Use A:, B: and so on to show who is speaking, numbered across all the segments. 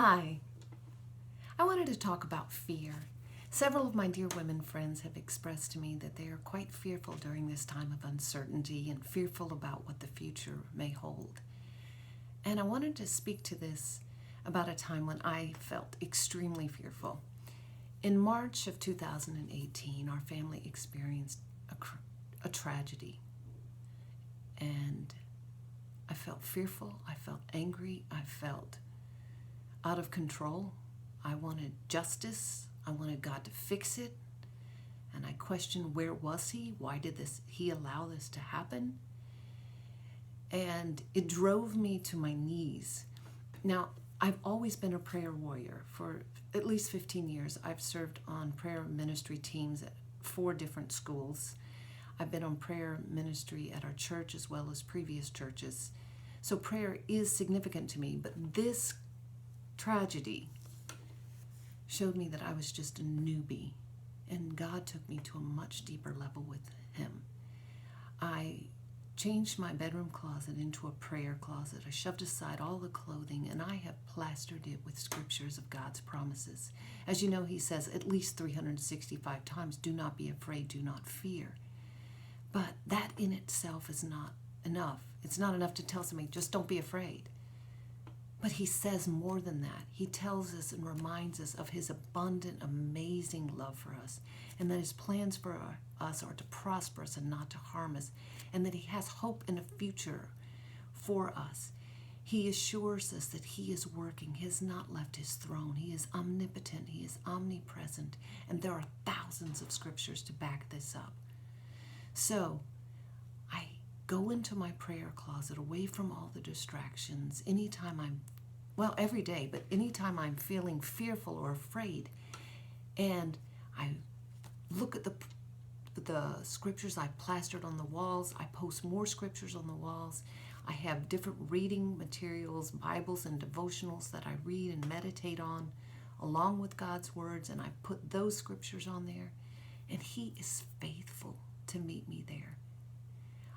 A: Hi, I wanted to talk about fear. Several of my dear women friends have expressed to me that they are quite fearful during this time of uncertainty and fearful about what the future may hold. And I wanted to speak to this about a time when I felt extremely fearful. In March of 2018, our family experienced a tragedy, and I felt fearful, I felt angry, I felt out of control. I wanted justice. I wanted God to fix it. And I questioned, where was he? Why did he allow this to happen? And it drove me to my knees. Now, I've always been a prayer warrior. For at least 15 years, I've served on prayer ministry teams at 4 different schools. I've been on prayer ministry at our church as well as previous churches. So prayer is significant to me, but this tragedy showed me that I was just a newbie, and God took me to a much deeper level with him. I changed my bedroom closet into a prayer closet. I shoved aside all the clothing, and I have plastered it with scriptures of God's promises. As you know, he says at least 365 times, do not be afraid, do not fear. But that in itself is not enough. It's not enough to tell somebody, just don't be afraid. But he says more than that. He tells us and reminds us of his abundant, amazing love for us, and that his plans for us are to prosper us and not to harm us, and that he has hope in a future for us. He assures us that he is working. He has not left his throne. He is omnipotent. He is omnipresent. And there are thousands of scriptures to back this up. So I go into my prayer closet away from all the distractions every day, but anytime I'm feeling fearful or afraid, and I look at the scriptures I plastered on the walls. I post more scriptures on the walls. I have different reading materials, Bibles and devotionals that I read and meditate on along with God's words, and I put those scriptures on there, and he is faithful to meet me there.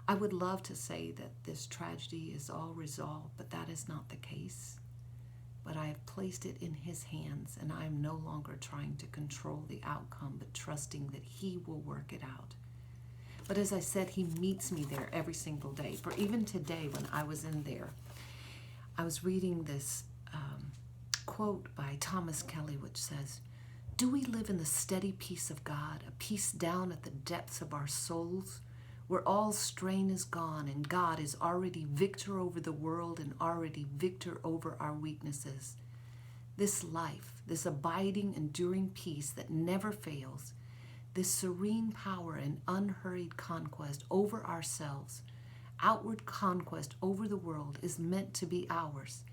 A: I would love to say that this tragedy is all resolved, but that is not the case. But I have placed it in his hands, and I am no longer trying to control the outcome, but trusting that he will work it out. But as I said, he meets me there every single day. For even today, when I was in there, I was reading this quote by Thomas Kelly, which says, "Do we live in the steady peace of God, a peace down at the depths of our souls, where all strain is gone and God is already victor over the world and already victor over our weaknesses? This life, this abiding, enduring peace that never fails, this serene power and unhurried conquest over ourselves, outward conquest over the world, is meant to be ours.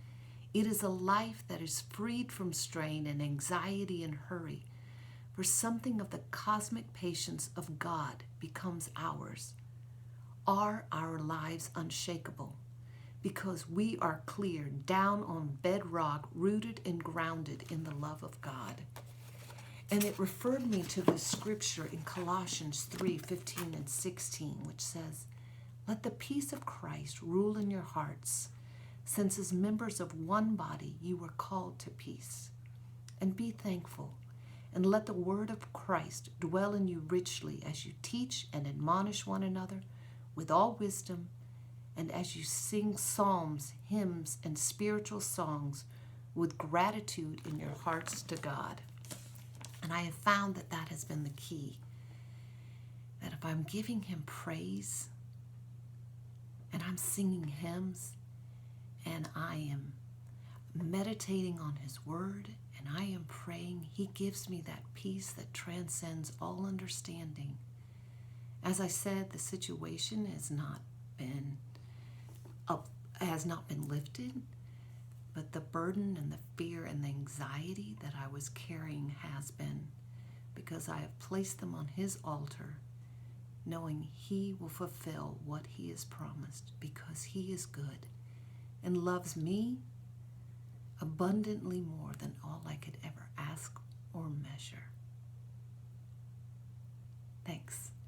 A: It is a life that is freed from strain and anxiety and hurry, for something of the cosmic patience of God becomes ours. Are our lives unshakable? Because we are clear, down on bedrock, rooted and grounded in the love of God." And it referred me to the scripture in Colossians 3:15 and 16, which says, "Let the peace of Christ rule in your hearts, since as members of one body you were called to peace. And be thankful, and let the word of Christ dwell in you richly as you teach and admonish one another with all wisdom, and as you sing psalms, hymns, and spiritual songs with gratitude in your hearts to God." And I have found that that has been the key. That if I'm giving him praise, and I'm singing hymns, and I am meditating on his word, and I am praying, he gives me that peace that transcends all understanding. As I said, the situation has not been lifted, but the burden and the fear and the anxiety that I was carrying has been, because I have placed them on his altar, knowing he will fulfill what he has promised, because he is good and loves me abundantly more than all I could ever ask or measure. Thanks.